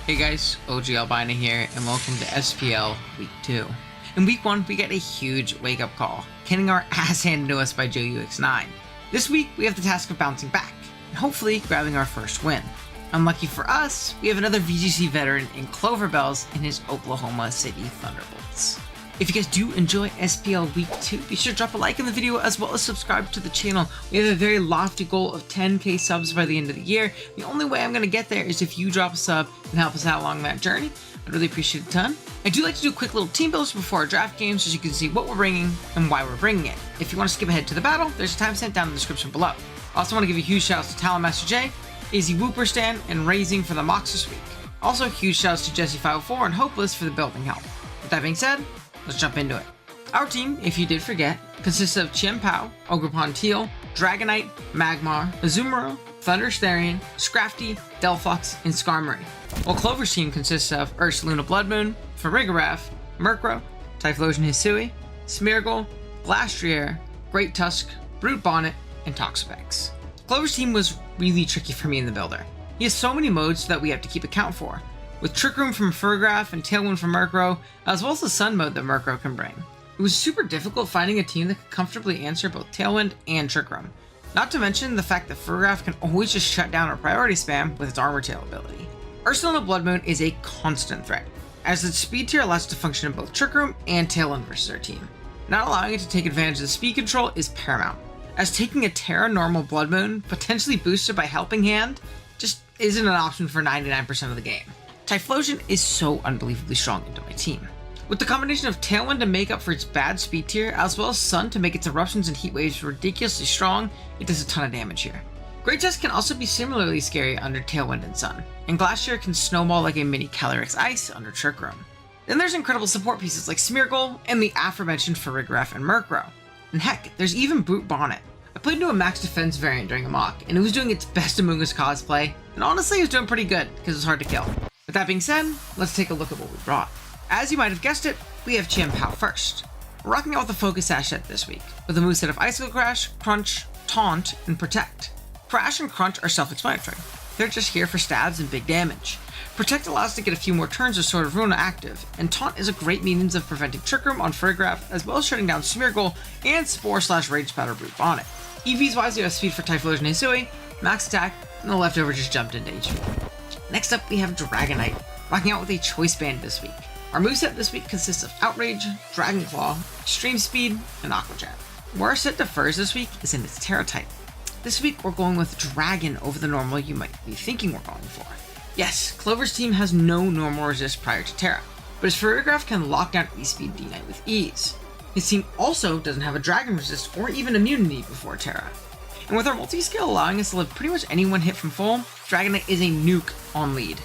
Hey guys, OGalbina here, and welcome to SPL Week 2. In Week 1, we get a huge wake-up call, getting our ass handed to us by Joe UX9. This week, we have the task of bouncing back, and hopefully grabbing our first win. Unlucky for us, we have another VGC veteran in Cloverbells and his Oklahoma City Thunderbolts. If you guys do enjoy SPL Week 2, be sure to drop a like in the video as well as subscribe to the channel. We have a very lofty goal of 10k subs by the end of the year. The only way I'm going to get there is if you drop a sub and help us out along that journey. I'd really appreciate it a ton. I do like to do a quick little team builds before our draft games so you can see what we're bringing and why we're bringing it. If you want to skip ahead to the battle, there's a timestamp down in the description below. I also want to give a huge shout out to Talonmaster J, AZ Whooper Stan, and Raising for the mocks this week. Also, huge shout outs to Jesse504 and Hopeless for the building help. With that being said, let's jump into it. Our team, if you did forget, consists of Chien-Pao, Ogrepon Teal, Dragonite, Magmar, Azumarill, Thunderstarian, Scrafty, Delphox, and Skarmory. While Clover's team consists of Ursaluna Bloodmoon, Farigiraf, Murkrow, Typhlosion Hisui, Smeargle, Glastrier, Great Tusk, Brute Bonnet, and Toxapex. Clover's team was really tricky for me in the builder. He has so many modes that we have to keep account for, with Trick Room from Farigiraf and Tailwind from Murkrow, as well as the Sun mode that Murkrow can bring. It was super difficult finding a team that could comfortably answer both Tailwind and Trick Room. Not to mention the fact that Farigiraf can always just shut down our priority spam with its Armor Tail ability. Ursaluna Bloodmoon is a constant threat, as its speed tier allows it to function in both Trick Room and Tailwind versus our team. Not allowing it to take advantage of the speed control is paramount, as taking a Terra normal Bloodmoon, potentially boosted by Helping Hand, just isn't an option for 99% of the game. Typhlosion is so unbelievably strong into my team. With the combination of Tailwind to make up for its bad speed tier, as well as Sun to make its eruptions and heat waves ridiculously strong, it does a ton of damage here. Great Tusk can also be similarly scary under Tailwind and Sun, and Glacier can snowball like a mini Calyrex Ice under Trick Room. Then there's incredible support pieces like Smeargle and the aforementioned Farigiraf and Murkrow. And heck, there's even Brute Bonnet. I played into a max defense variant during a mock, and it was doing its best Among Us cosplay, and honestly it was doing pretty good, because it's hard to kill. With that being said, let's take a look at what we brought. As you might have guessed it, we have Chien-Pao first. We're rocking out with the Focus Sash set this week, with a moveset of Icicle Crash, Crunch, Taunt, and Protect. Crash and Crunch are self-explanatory. They're just here for stabs and big damage. Protect allows us to get a few more turns of Sword of Runa active, and Taunt is a great means of preventing Trick Room on Farigiraf, as well as shutting down Smeargle and Spore/Rage Powder Brute Bonnet. EVs wise, we have speed for Typhlosion Hisui, max attack, and the leftover just jumped into HP. Next up, we have Dragonite, rocking out with a Choice Band this week. Our moveset this week consists of Outrage, Dragon Claw, Extreme Speed, and Aqua Jet. Where our set differs this week is in its Terra type. This week, we're going with Dragon over the normal you might be thinking we're going for. Yes, Clover's team has no normal resist prior to Terra, but his Farigiraf can lock down E-Speed D-Knight with ease. His team also doesn't have a Dragon resist or even immunity before Terra. And with our multi-scale allowing us to live pretty much any one hit from full, Dragonite is a nuke on lead.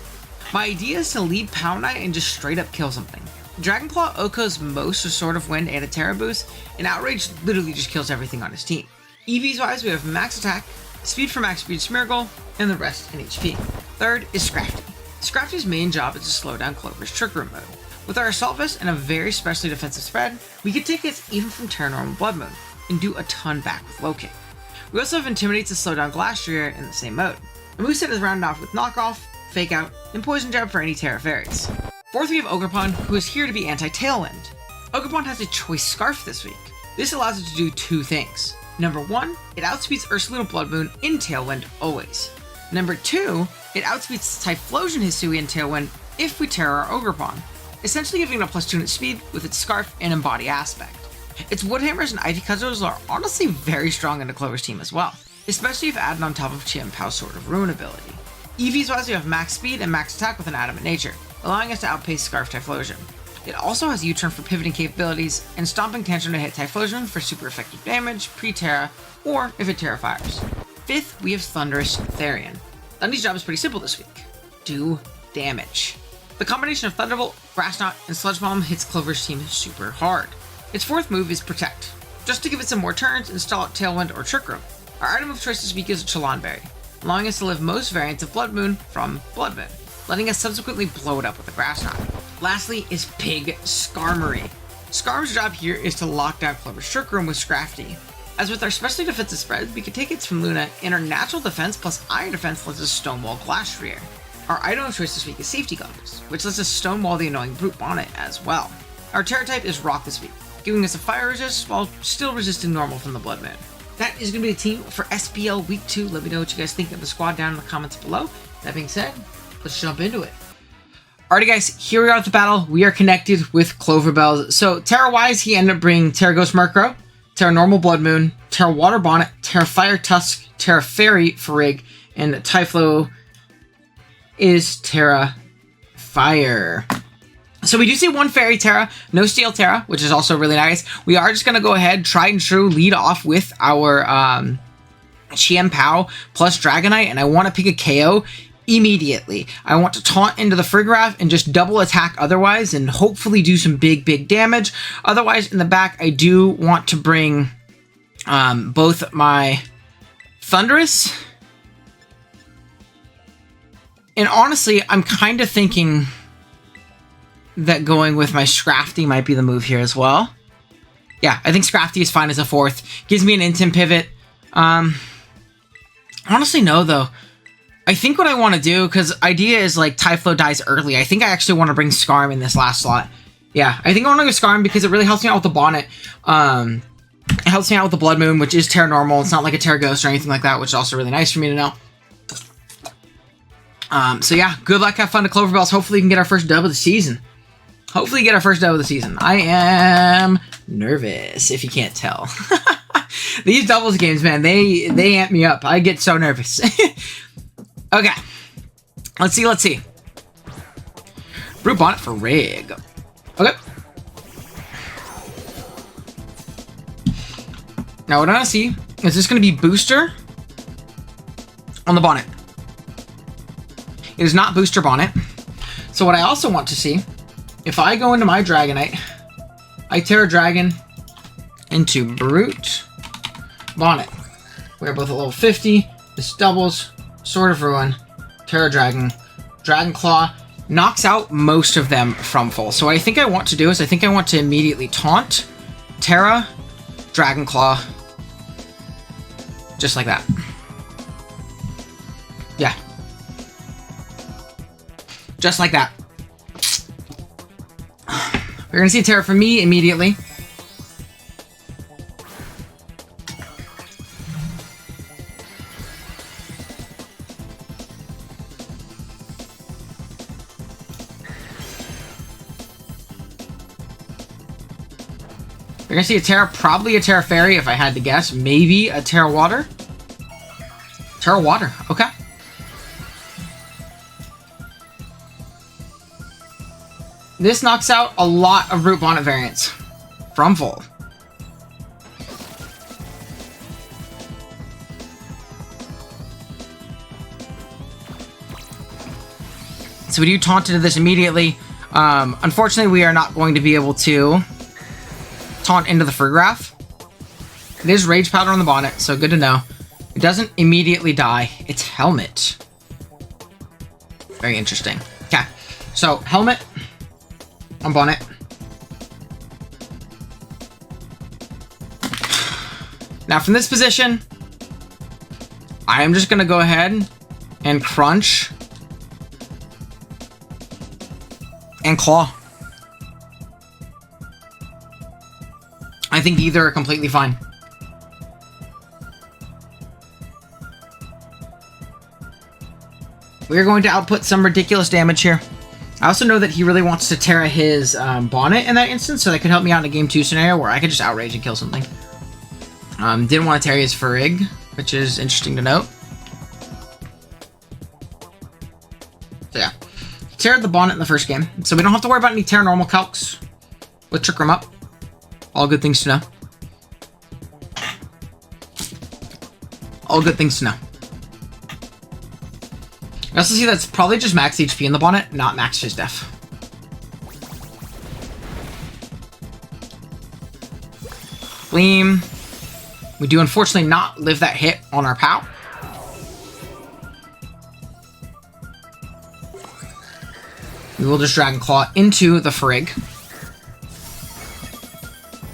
My idea is to lead Powknight and just straight up kill something. Dragonclaw OHKOs most with Sword of Wind and a Terra boost, and Outrage literally just kills everything on his team. EVs wise, we have max attack, speed for max speed Smeargle, and the rest in HP. Third is Scrafty. Scrafty's main job is to slow down Clover's Trick Room mode. With our Assault Vest and a very specially defensive spread, we can take hits even from Terra normal Bloodmoon, and do a ton back with Low Kick. We also have Intimidate to slow down Glastrier in the same mode. The moveset is rounded off with Knock Off, Fake Out, and Poison Jab for any Terra Fairies. Fourth, we have Ogrepon, who is here to be anti-Tailwind. Ogrepon has a Choice Scarf this week. This allows it to do two things. Number one, it outspeeds Ursaluna Bloodmoon in Tailwind always. Number two, it outspeeds Typhlosion Hisui in Tailwind if we Terra our Ogrepon, essentially giving it a +2 in its speed with its Scarf and Embody aspect. Its Woodhammers and Ivy Cudgels are honestly very strong into Clover's team as well, especially if added on top of Chien-Pao's Sword of Ruin ability. EVs wise, we have max speed and max attack with an Adamant Nature, allowing us to outpace Scarf Typhlosion. It also has U-turn for pivoting capabilities and Stomping Tantrum to hit Typhlosion for super effective damage, pre-Terra, or if it Terra fires. Fifth, we have Thunderous Therian. Thundy's job is pretty simple this week. Do damage. The combination of Thunderbolt, Grass Knot, and Sludge Bomb hits Clover's team super hard. Its fourth move is Protect, just to give it some more turns and stall out Tailwind or Trick Room. Our item of choice this week is a Chalonberry, allowing us to live most variants of Bloodmoon from Bloodmoon, letting us subsequently blow it up with a Grass Knot. Lastly is Big Skarmory. Skarm's job here is to lock down Clover's Trick Room with Scrafty. As with our specially defensive spread, we can take hits from Luna, and our natural defense plus iron defense lets us stonewall Glastrier. Our item of choice this week is Safety Goggles, which lets us stonewall the annoying Brute Bonnet as well. Our Terra type is Rock this week, giving us a fire resist while still resisting normal from the Blood Moon. That is going to be the team for SPL Week 2. Let me know what you guys think of the squad down in the comments below. That being said, let's jump into it. Alrighty guys, here we are at the battle. We are connected with Cloverbell. So Terra-wise, he ended up bringing Terra Ghost Murkrow, Terra Normal Blood Moon, Terra Water Bonnet, Terra Fire Tusk, Terra Fairy Farig, and Typhlo is Terra Fire. So we do see one Fairy Terra, no Steel Terra, which is also really nice. We are just going to go ahead, tried and true, lead off with our Chien Pao plus Dragonite, and I want to pick a KO immediately. I want to taunt into the Friggraff and just double attack otherwise and hopefully do some big damage. Otherwise, in the back, I do want to bring both my Thundurus, and honestly, I'm kind of thinking that going with my Scrafty might be the move here as well. Yeah, I think Scrafty is fine as a fourth. Gives me an instant pivot. Honestly, no, though. I think what I want to do, because idea is like Typhlo dies early. I think I actually want to bring Skarm in this last slot. Yeah, I think I want to go Skarm because it really helps me out with the Bonnet. It helps me out with the Blood Moon, which is Terra Normal. It's not like a Terra Ghost or anything like that, which is also really nice for me to know. So yeah, good luck, have fun to Cloverbells. Hopefully we can get our first dub of the season. I am nervous, if you can't tell. These doubles games, man, they amp me up. I get so nervous. Okay. Let's see. Brute Bonnet for Rig. Okay. Now what I want to see is this going to be Booster on the Bonnet. It is not Booster Bonnet. So what I also want to see, if I go into my Dragonite, I Terra Dragon into Brute Bonnet. We're both at level 50. This doubles Sword of Ruin, Terra Dragon, Dragon Claw, knocks out most of them from full. So what I think I want to do is I think I want to immediately taunt, Terra, Dragon Claw, just like that. Yeah. Just like that. We're going to see Terra from me immediately. We're going to see a Terra, probably a Terra Fairy if I had to guess. Maybe a Terra Water. Terra Water, okay. This knocks out a lot of Brute Bonnet variants from full. So we do taunt into this immediately. Unfortunately, we are not going to be able to taunt into the Friggraff. It is Rage Powder on the Bonnet, so good to know. It doesn't immediately die. It's Helmet. Very interesting. Okay, so Helmet on Bonnet. Now from this position, I am just going to go ahead and Crunch and Claw. I think either are completely fine. We're going to output some ridiculous damage here. I also know that he really wants to Terra his Bonnet in that instance, so that could help me out in a Game 2 scenario where I could just Outrage and kill something. Didn't want to Terra his Farig, which is interesting to note. So yeah. Terra the Bonnet in the first game, so we don't have to worry about any Terra Normal calcs with Trick Room up. All good things to know. All good things to know. I also see that's probably just max HP in the Bonnet, not max Fizz Def. Gleam. We do unfortunately not live that hit on our POW. We will just Dragon Claw into the Farig.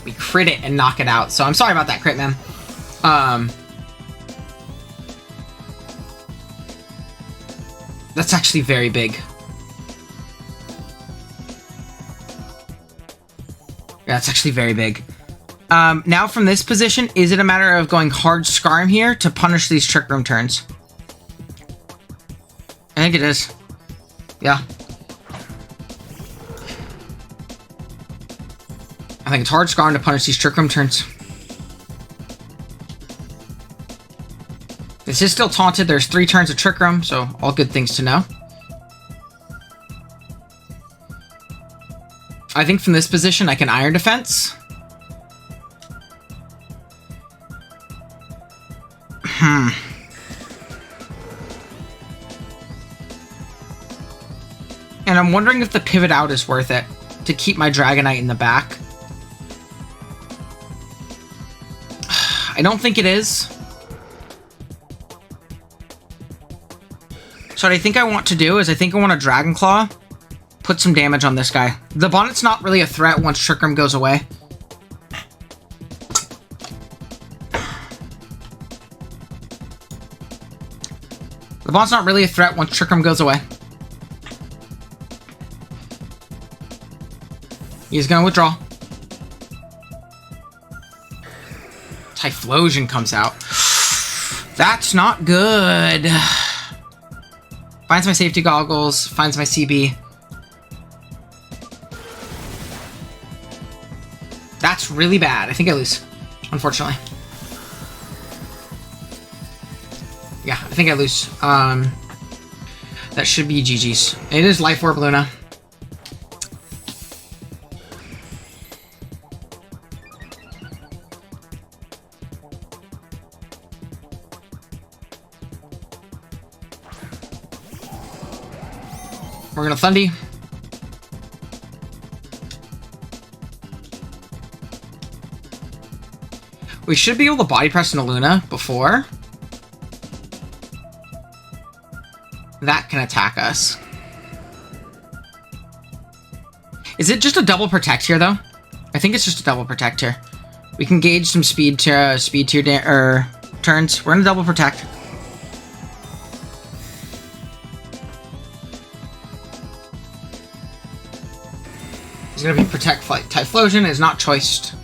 We crit it and knock it out. So I'm sorry about that crit, man. That's That's actually very big. Yeah, that's actually very big. Now from this position, is it a matter of going hard Skarm here to punish these Trick Room turns? I think it is. Yeah. I think it's hard Skarm to punish these Trick Room turns. This is still taunted. There's 3 turns of Trick Room, so all good things to know. I think from this position, I can Iron Defense. And I'm wondering if the pivot out is worth it to keep my Dragonite in the back. I don't think it is. So what I think I want to do is I think I want to Dragon Claw, put some damage on this guy. The Bonnet's not really a threat once Trick Room goes away. The Bonnet's not really a threat once Trick Room goes away. He's gonna withdraw. Typhlosion comes out. That's not good. Finds my safety goggles, finds my CB. That's really bad. I think I lose, unfortunately. Yeah, I think I lose. That should be GG's. It is Life Orb Luna. We're gonna Thundy. We should be able to body press into Luna before that can attack us. Is it just a double protect here though? I think it's just a double protect here. We can gauge some speed tier turns. We're gonna double protect. He's gonna be Protect Flight. Typhlosion is not choiced.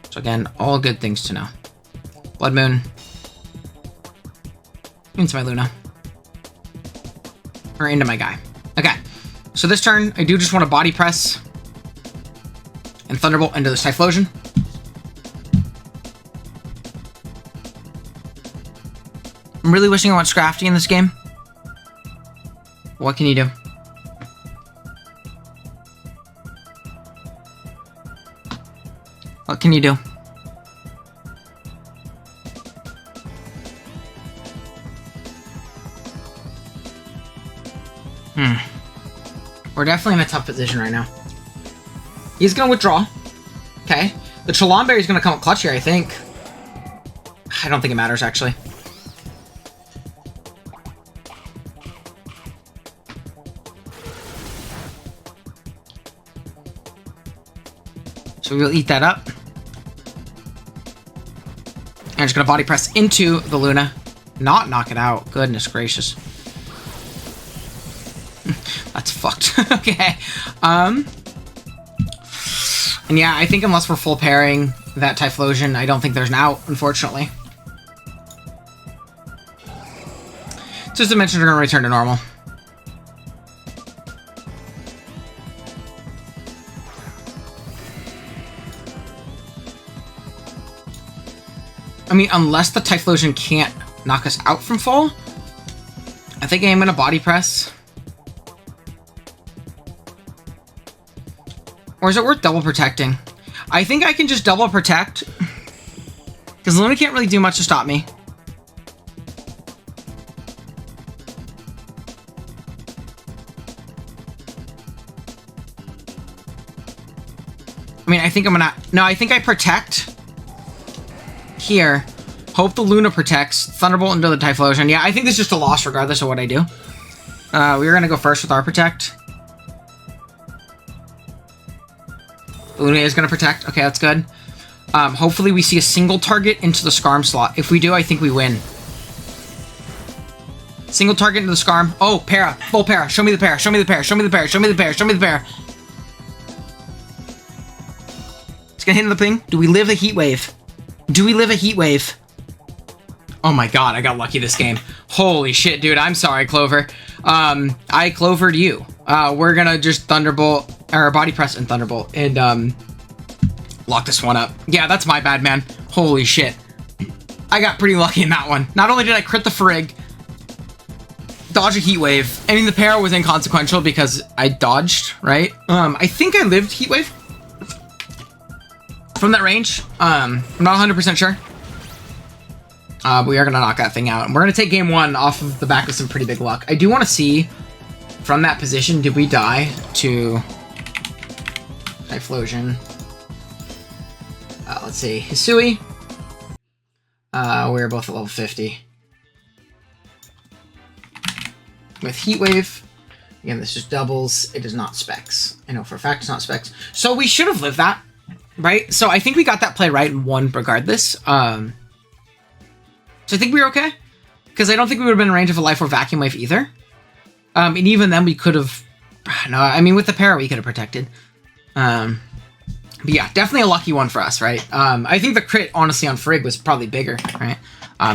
So again, all good things to know. Blood Moon. Into my Luna. Or into my guy. Okay. So this turn, I do just want to body press and Thunderbolt into this Typhlosion. I'm really wishing I went Scrafty in this game. What can you do? What can you do? We're definitely in a tough position right now. He's gonna withdraw. Okay. The Trelonberry is gonna come up clutch here, I think. I don't think it matters, actually. So we'll eat that up. And I'm just gonna body press into the Luna. Not knock it out. Goodness gracious. That's fucked. Okay. And yeah, I think unless we're full pairing that Typhlosion, I don't think there's an out, unfortunately. Just dimensions are gonna return to normal. I mean, unless the Typhlosion can't knock us out from full, I think I'm gonna body press. Or is it worth double protecting? I think I can just double protect. Because Luna can't really do much to stop me. I mean, I think I'm gonna... No, I think I protect here. Hope the Luna protects. Thunderbolt into the Typhlosion. Yeah, I think this is just a loss regardless of what I do. We're gonna go first with our protect. Luna is gonna protect. Okay, that's good. Hopefully we see a single target into the Skarm slot. If we do, I think we win. Single target into the Skarm. Oh, para. Full para. Show me the para. Show me the para. Show me the para. Show me the para. Show me the para. It's gonna hit in the ping. Do we live a heat wave? Do we live a heat wave? Oh my god, I got lucky this game. Holy shit, dude. I'm sorry, Clover. I Clovered you. We're gonna just Thunderbolt, or Body Press and Thunderbolt, and, lock this one up. Yeah, that's my bad, man. Holy shit. I got pretty lucky in that one. Not only did I crit the Frigg, dodge a heat wave. I mean, the para was inconsequential because I dodged, right? I think I lived heat wave from that range. I'm not 100% sure. We are going to knock that thing out. And we're going to take game one off of the back of some pretty big luck. I do want to see, from that position, did we die to Typhlosion? Let's see. Hisui. We're both at level 50. With Heat Wave. Again, this just doubles. It is not Specs. I know for a fact it's not Specs. So we should have lived that, right? So I think we got that play right and won regardless. So I think we were okay. Because I don't think we would have been in range of a Life or Vacuum Wave either. And even then we could have... No, I mean, with the para we could have protected. But yeah, definitely a lucky one for us, right? I think the crit, honestly, on Frigg was probably bigger, right?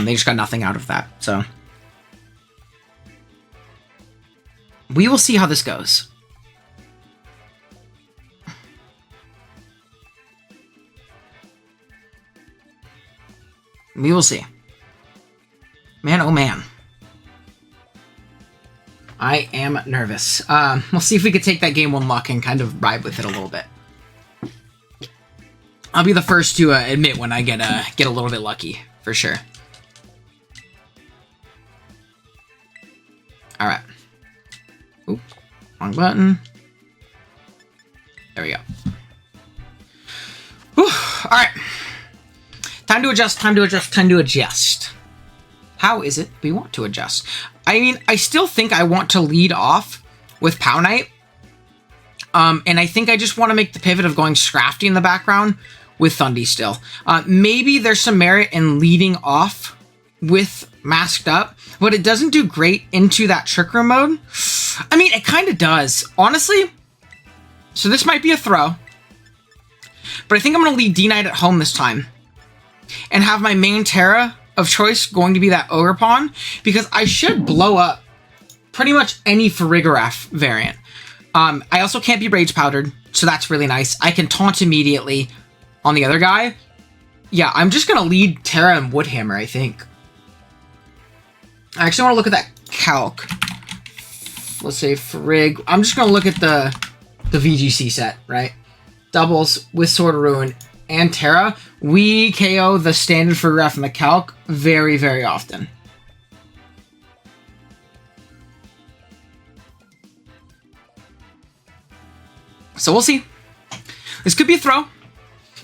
They just got nothing out of that, so... We will see how this goes. We will see. Man, oh man. I am nervous. We'll see if we could take that game one luck and kind of ride with it a little bit. I'll be the first to admit when I get a little bit lucky, for sure. All right. Oop, wrong button. There we go. Whew, all right. Time to adjust, time to adjust, time to adjust. How is it we want to adjust? I mean, I still think I want to lead off with Pow Knight. And I think I just want to make the pivot of going Scrafty in the background with Thundy still. Maybe there's some merit in leading off with Masked Up, but it doesn't do great into that Trick Room mode. I mean, it kind of does, honestly. So this might be a throw. But I think I'm going to lead D-Knight at home this time. And have my main Terra of choice going to be that Ogre Pawn. Because I should blow up pretty much any Farigiraf variant. I also can't be Rage Powdered, so that's really nice. I can taunt immediately on the other guy. Yeah, I'm just going to lead Terra and Woodhammer, I think. I actually want to look at that calc. Let's say Frigg. I'm just going to look at the VGC set, right? Doubles with Sword of Ruin and Terra. We KO the standard Farigiraf in the calc very, very often. So we'll see. This could be a throw,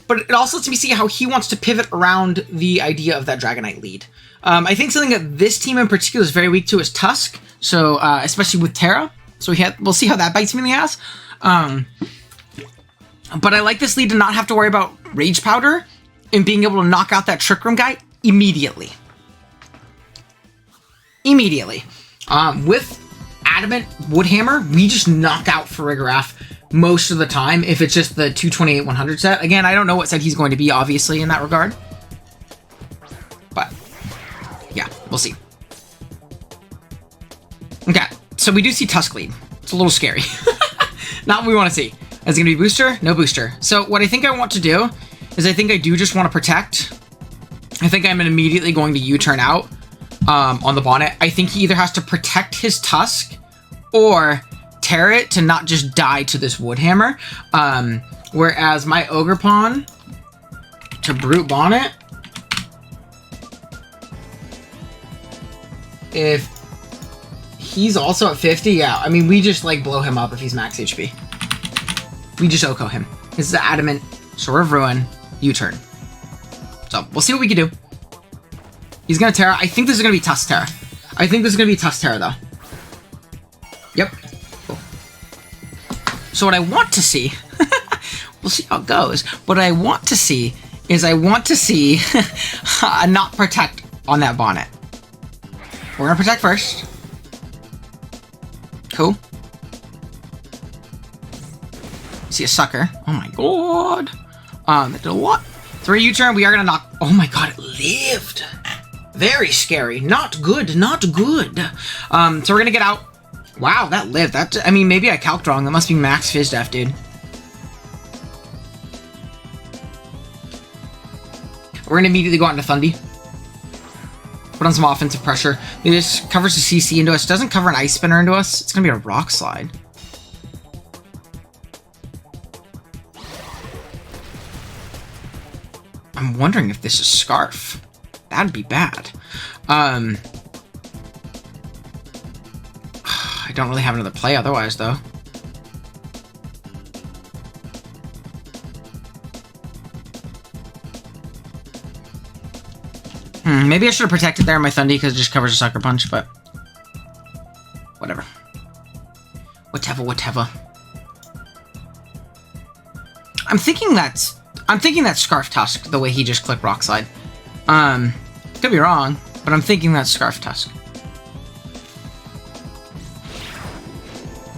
but it also lets me see how he wants to pivot around the idea of that Dragonite lead. I think something that this team in particular is very weak to is Tusk, so especially with Terra. So we'll see how that bites me in the ass. But I like this lead to not have to worry about Rage Powder and being able to knock out that Trick Room guy immediately. Immediately. With Adamant Woodhammer, we just knock out Farigiraf most of the time if it's just the 228-100 set. Again, I don't know what set he's going to be, obviously, in that regard. But, yeah, we'll see. Okay, so we do see Tusk lead. It's a little scary. Not what we want to see. Is it going to be booster? No booster. So what I think I want to do is I think I do just want to protect. I think I'm immediately going to U-turn out on the Bonnet. I think he either has to protect his Tusk or tear it to not just die to this Woodhammer. Whereas my Ogre Pawn to Brute Bonnet, if he's also at 50, yeah, I mean, we just like blow him up if he's max HP. We just Oko him. This is an Adamant, Sword of Ruin, U-turn. So we'll see what we can do. He's gonna Terra. I think this is gonna be Tusk Terra. I think this is gonna be Tusk Terra though. Yep. Cool. So what I want to see, we'll see how it goes. What I want to see is I want to see a not protect on that bonnet. We're gonna protect first. Cool. See a sucker. Oh my god. That did a lot. 3 U-turn, we are gonna knock. Oh my god, it lived. Very scary. Not good, not good. So we're gonna get out. Wow, that lived. That, I mean, maybe I calced wrong. That must be max Fizz Def, dude. We're gonna immediately go out into Thundy. Put on some offensive pressure. Maybe this covers the CC into us. Doesn't cover an Ice Spinner into us. It's gonna be a Rock Slide. I'm wondering if this is Scarf. That'd be bad. I don't really have another play otherwise, though. Maybe I should have protected there in my Thundy because it just covers a Sucker Punch, but whatever. Whatever. I'm thinking that's Scarf Tusk, the way he just clicked Rock Slide. Could be wrong, but I'm thinking that's Scarf Tusk.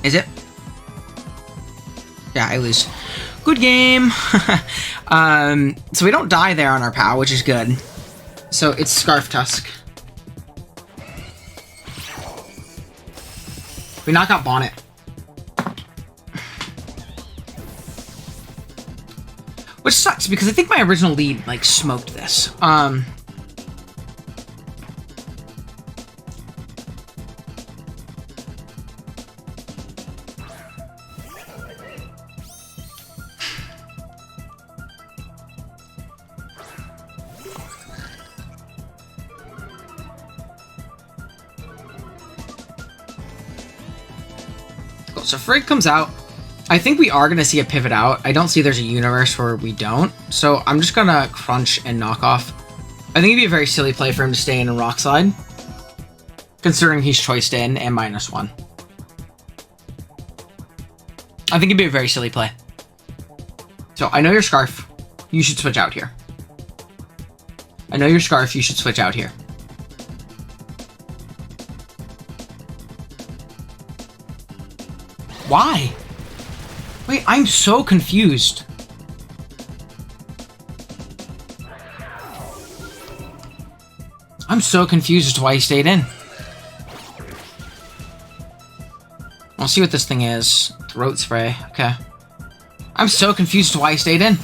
Is it? Yeah, I lose. Good game. So we don't die there on our POW, which is good. So it's Scarf Tusk. We knock out Bonnet. Which sucks, because I think my original lead, like, smoked this. Cool, so Frigg comes out. I think we are going to see a pivot out. I don't see there's a universe where we don't. So I'm just going to crunch and knock off. I think it'd be a very silly play for him to stay in and Rock Slide, considering he's choiced in and -1. I think it'd be a very silly play. So I know your Scarf. You should switch out here. I know your Scarf. You should switch out here. Why? Wait, I'm so confused. I'm so confused as to why he stayed in. I'll see what this thing is. Throat spray. Okay. I'm so confused as to why he stayed in.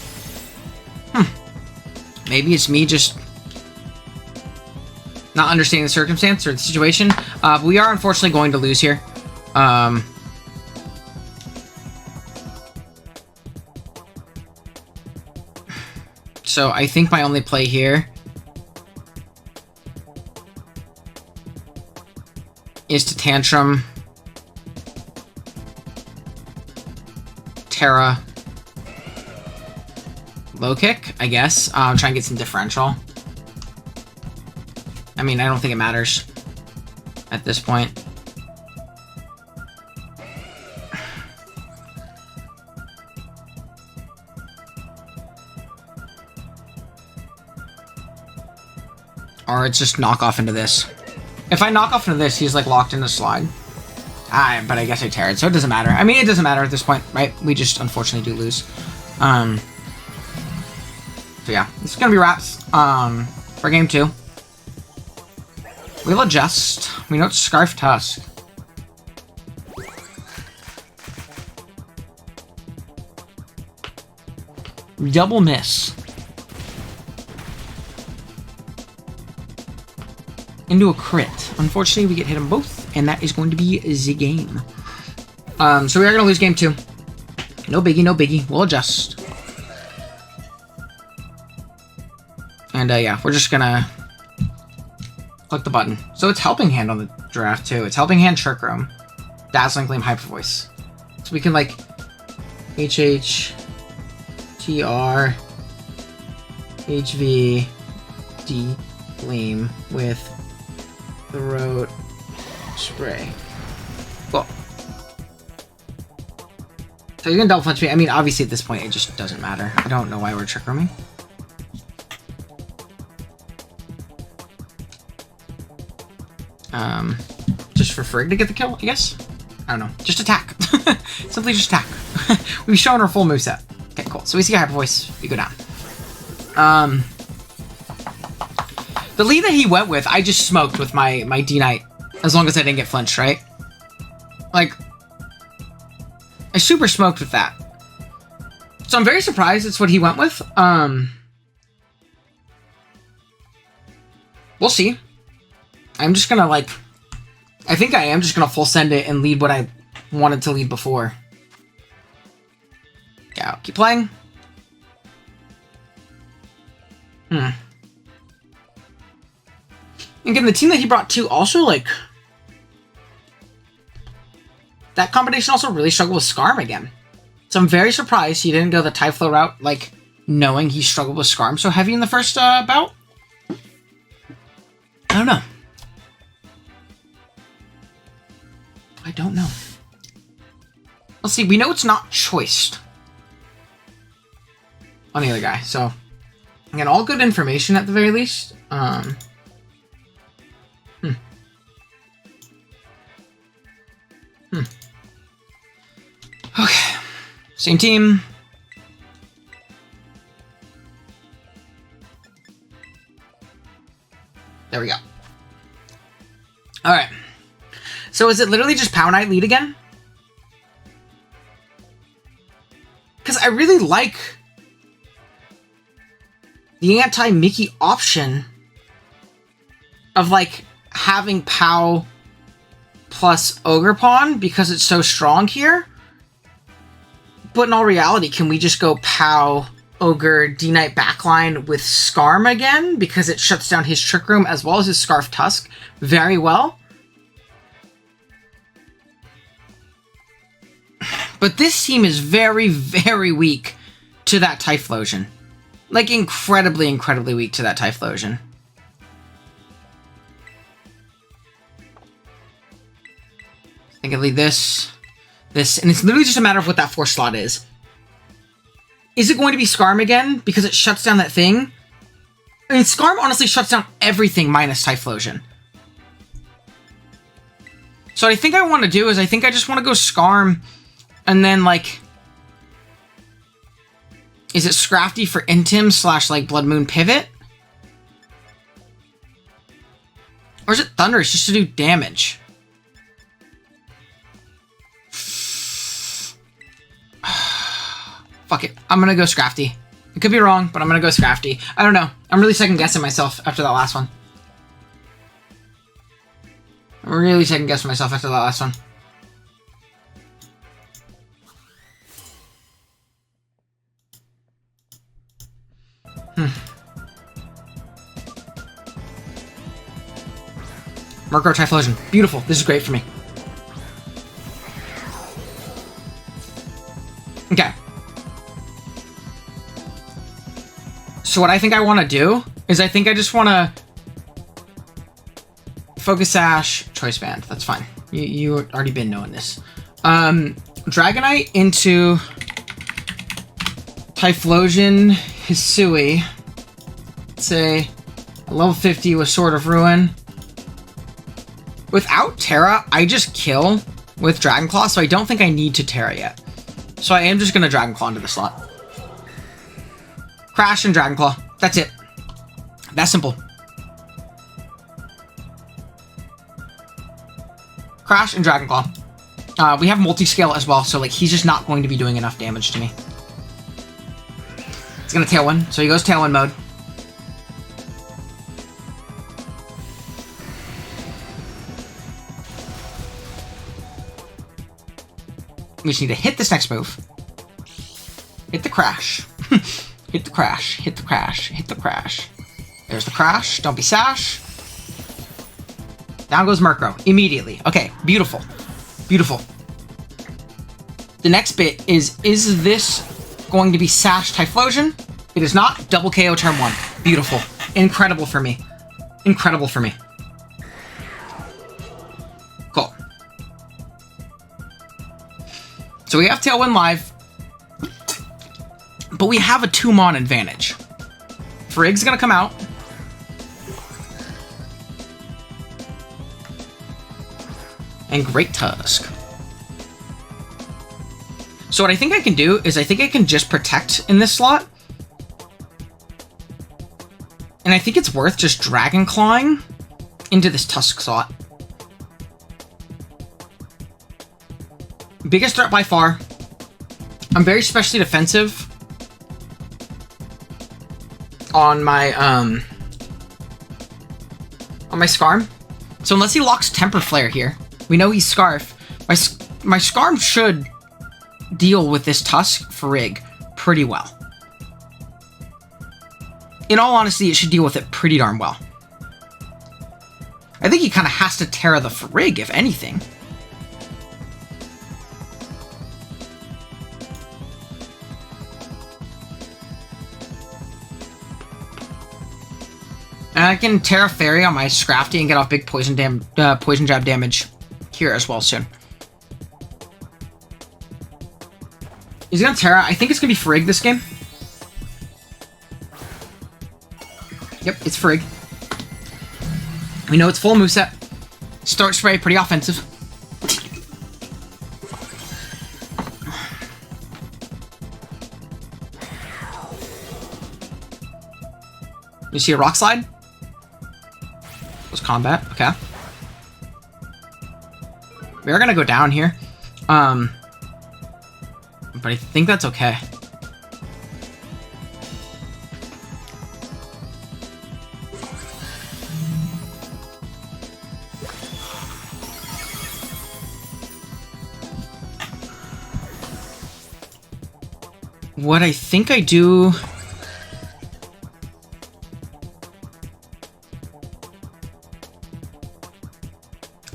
Maybe it's me just not understanding the circumstance or the situation. But we are unfortunately going to lose here. So I think my only play here is to Tantrum, Terra, low kick, I guess. Try and get some differential. I mean, I don't think it matters at this point. Or it's just knock off into this. If I knock off into this, he's like locked in the slide. But I guess I tear it, so it doesn't matter. I mean, it doesn't matter at this point, right? We just unfortunately do lose. So yeah, this is gonna be wraps for game 2. We'll adjust. We know it's Scarf Tusk. Double miss. Into a crit. Unfortunately, we get hit them both, and that is going to be the game. So we are going to lose game 2. No biggie, no biggie. We'll adjust. And yeah, we're just going to click the button. So it's Helping Hand on the draft, too. It's Helping Hand, Trick Room, Dazzling Gleam, Hyper Voice. So we can, like, HH, TR, HV, D, Gleam with Throat Spray. Cool. So you can double punch me. I mean, obviously at this point it just doesn't matter. I don't know why we're trick rooming. Just for Frigg to get the kill, I guess? I don't know. Just attack. Simply just attack. We've shown our full moveset. Okay, cool. So we see a Hyper Voice. We go down. The lead that he went with, I just smoked with my D-Knight. As long as I didn't get flinched, right? Like, I super smoked with that. So I'm very surprised it's what he went with. We'll see. I'm just gonna, like... I think I am just gonna full send it and lead what I wanted to lead before. Yeah, I'll keep playing. And again, the team that he brought too also, like... That combination also really struggled with Skarm again. So I'm very surprised he didn't go the Typhlo route, like, knowing he struggled with Skarm so heavy in the first bout. I don't know. I don't know. Let's see, we know it's not choiced on the other guy, so... Again, all good information at the very least. Okay. Same team. There we go. Alright. So is it literally just Power Knight lead again? Because I really like the anti-Mickey option of, like, having Pow plus Ogre Pawn because it's so strong here. But in all reality, can we just go Pow, Ogre, D-Knight backline with Skarm again? Because it shuts down his Trick Room as well as his Scarf Tusk very well. But this team is very, very weak to that Typhlosion. Like, incredibly, incredibly weak to that Typhlosion. I think I lead this, and it's literally just a matter of what that 4th slot is. Is it going to be Skarm again? Because it shuts down that thing? I mean, Skarm honestly shuts down everything minus Typhlosion. So what I think I want to do is I think I just want to go Skarm, and then, like... Is it Scrafty for Intim / like Blood Moon Pivot? Or is it Thunderous just to do damage? Fuck it. I'm gonna go Scrafty. I could be wrong, but I'm gonna go Scrafty. I don't know. I'm really second guessing myself after that last one. I'm really second guessing myself after that last one. Murkrow Typhlosion. Beautiful. This is great for me. Okay. So what I think I want to do is I think I just want to Focus Sash, Choice Band. That's fine. You already been knowing this. Dragonite into Typhlosion Hisui. Say a level 50 with Sword of Ruin. Without Terra, I just kill with Dragon Claw, so I don't think I need to Terra yet. So I am just going to Dragon Claw into the slot. Crash and Dragon Claw. That's it. That's simple. Crash and Dragon Claw. We have multi-scale as well, so like he's just not going to be doing enough damage to me. It's going to Tailwind, so he goes Tailwind mode. We just need to hit this next move. Hit the Crash. Hit the Crash. Hit the Crash. Hit the Crash. There's the Crash. Don't be Sash. Down goes Murkrow. Immediately. Okay. Beautiful. Beautiful. The next bit is this going to be Sash Typhlosion? It is not. Double KO turn 1. Beautiful. Incredible for me. Incredible for me. Cool. So we have Tailwind live, but we have a 2-mon advantage. Frigg's gonna come out. and Great Tusk. So what I think I can do is I think I can just protect in this slot. And I think it's worth just Dragon Clawing into this Tusk slot. Biggest threat by far. I'm very specially defensive on my Skarm. So unless he locks Temper Flare here, we know he's Scarf. My Skarm should deal with this Tusk Frig pretty well. In all honesty, it should deal with it pretty darn well. I think he kind of has to Terra the Frig, if anything. And I can Terra Fairy on my Scrafty and get off big poison jab damage here as well soon. He's gonna Terra. I think it's gonna be Frig this game. Yep, it's Frig. We know it's full moveset. Start Spray, pretty offensive. You see a Rock Slide? Was combat, okay. We are gonna go down here. But I think that's okay. What I think I do...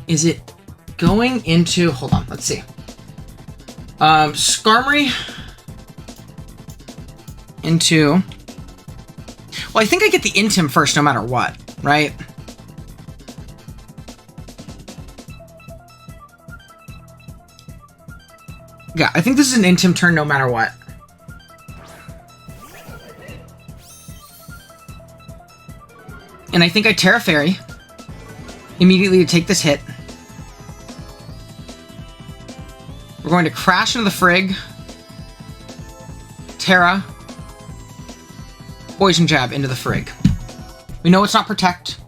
Is it going into... Hold on, let's see. Skarmory into... Well, I think I get the Intim first no matter what, right? Yeah, I think this is an Intim turn no matter what. And I think I Terra Fairy immediately to take this hit. We're going to crash into the Frig. Terra. Poison Jab into the Frig. We know it's not Protect.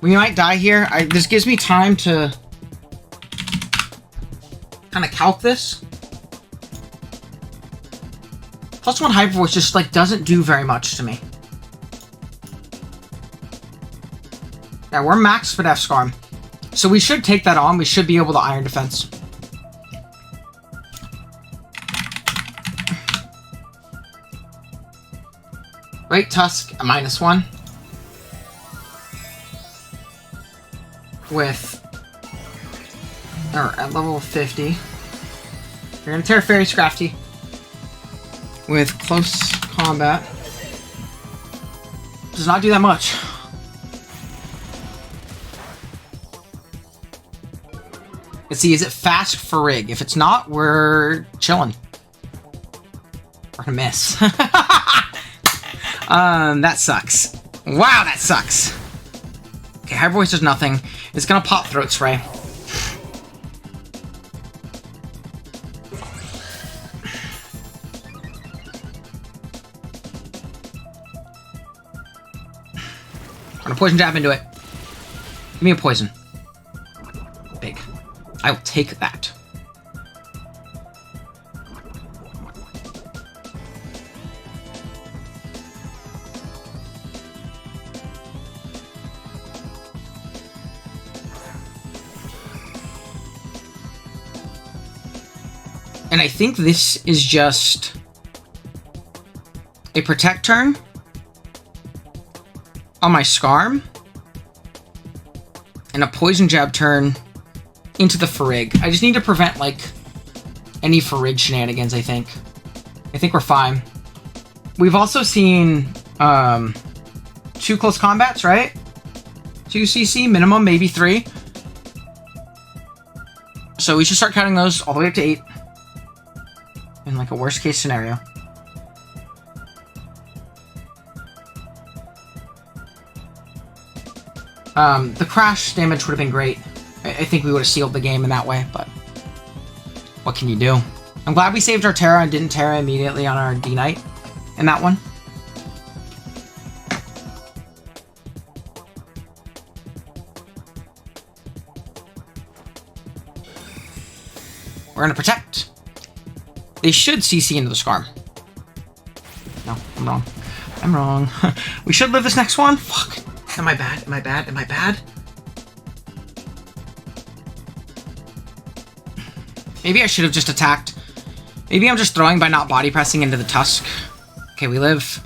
We might die here. This gives me time to kind of calc this. +1 Hyper Voice just like doesn't do very much to me. Yeah, we're max Spadef Skarm. So we should take that on. We should be able to Iron Defense. Great Tusk, a -1. With... Or at level 50. You're gonna Terra Fairy Scrafty. With Close Combat. Does not do that much. Let's see, is it fast Frig? If it's not, we're chilling. We're gonna miss. That sucks. Wow, that sucks. Okay, Hyper Voice does nothing. It's gonna pop Throat Spray. I'm gonna Poison Jab into it. Give me a poison. Big. I will take that. And I think this is just a Protect turn on my Skarm and a Poison Jab turn into the Frig. I just need to prevent, like, any Frig shenanigans, I think. I think we're fine. We've also seen 2 close combats, right? 2 CC minimum, maybe 3. So we should start counting those all the way up to 8. In, like, a worst-case scenario. The crash damage would have been great. I think we would have sealed the game in that way, but what can you do? I'm glad we saved our Terra and didn't Terra immediately on our D-Knight in that one. We're gonna protect. They should CC into the Skarm. No, I'm wrong. I'm wrong. We should live this next one. Fuck. Am I bad? Am I bad? Am I bad? Maybe I should have just attacked. Maybe I'm just throwing by not body pressing into the Tusk. Okay, we live.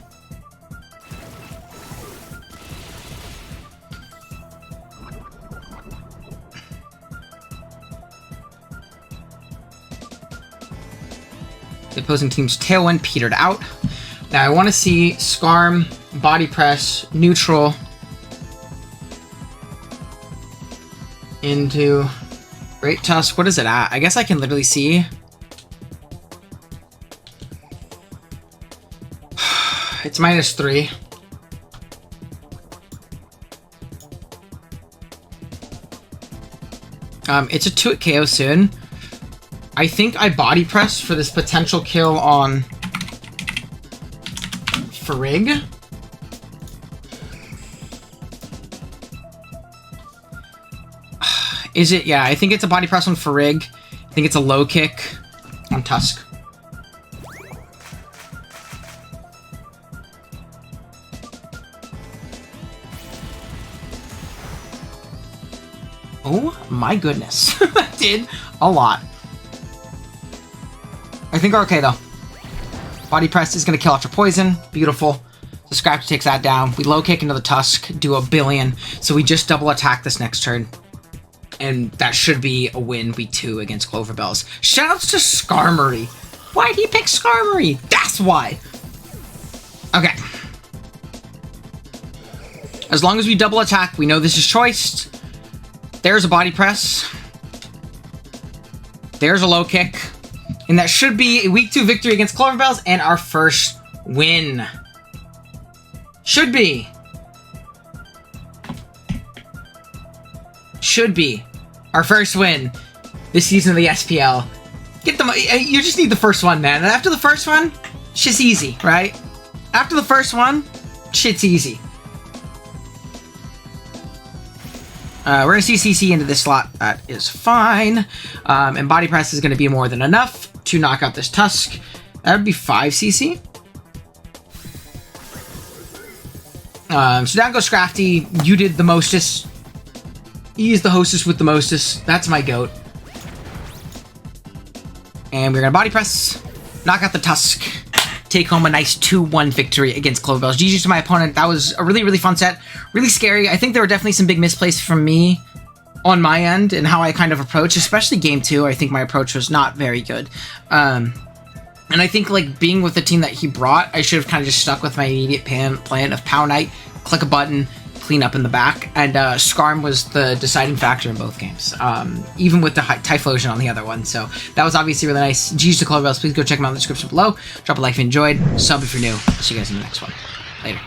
The opposing team's Tailwind petered out. Now I want to see Skarm, body press, neutral into Great Tusk. What is it at? I guess I can literally see. It's -3. It's a 2-hit KO soon. I think I body press for this potential kill on Frigg. Is it? Yeah, I think it's a body press on Frigg. I think it's a low kick on Tusk. Oh my goodness. That did a lot. I think we're okay though. Body press is going to kill off your poison. Beautiful. So Scrap takes that down. We low kick into the Tusk, do a billion. So we just double attack this next turn. And that should be a win, week 2 against Cloverbells. Shoutouts to Skarmory. Why did he pick Skarmory? That's why. Okay. As long as we double attack, we know this is choiced. There's a body press. There's a low kick. And that should be a week 2 victory against Cloverbells and our first win. Should be. Should be our first win this season of the SPL. You just need the first one, man. And after the first one, shit's easy, right? After the first one, shit's easy. We're going to see CC into this slot. That is fine. And body press is going to be more than enough to knock out this Tusk. That would be 5 CC. So down goes Scrafty. You did the mostest. He is the hostess with the mostest. That's my goat. And we're going to body press. Knock out the Tusk. Take home a nice 2-1 victory against Cloverbells. GG's to my opponent. That was a really, really fun set. Really scary. I think there were definitely some big misplays from me on my end and how I kind of approach, especially game 2. I think my approach was not very good. And I think, like, being with the team that he brought, I should have kind of just stuck with my immediate plan of Pow Knight, click a button, clean up in the back, and Skarm was the deciding factor in both games, even with the Typhlosion on the other one. So that was obviously really nice. GG's to Cloverbells. Please go check them out in the description below. Drop a like if you enjoyed. Sub if you're new. I'll see you guys in the next one. Later.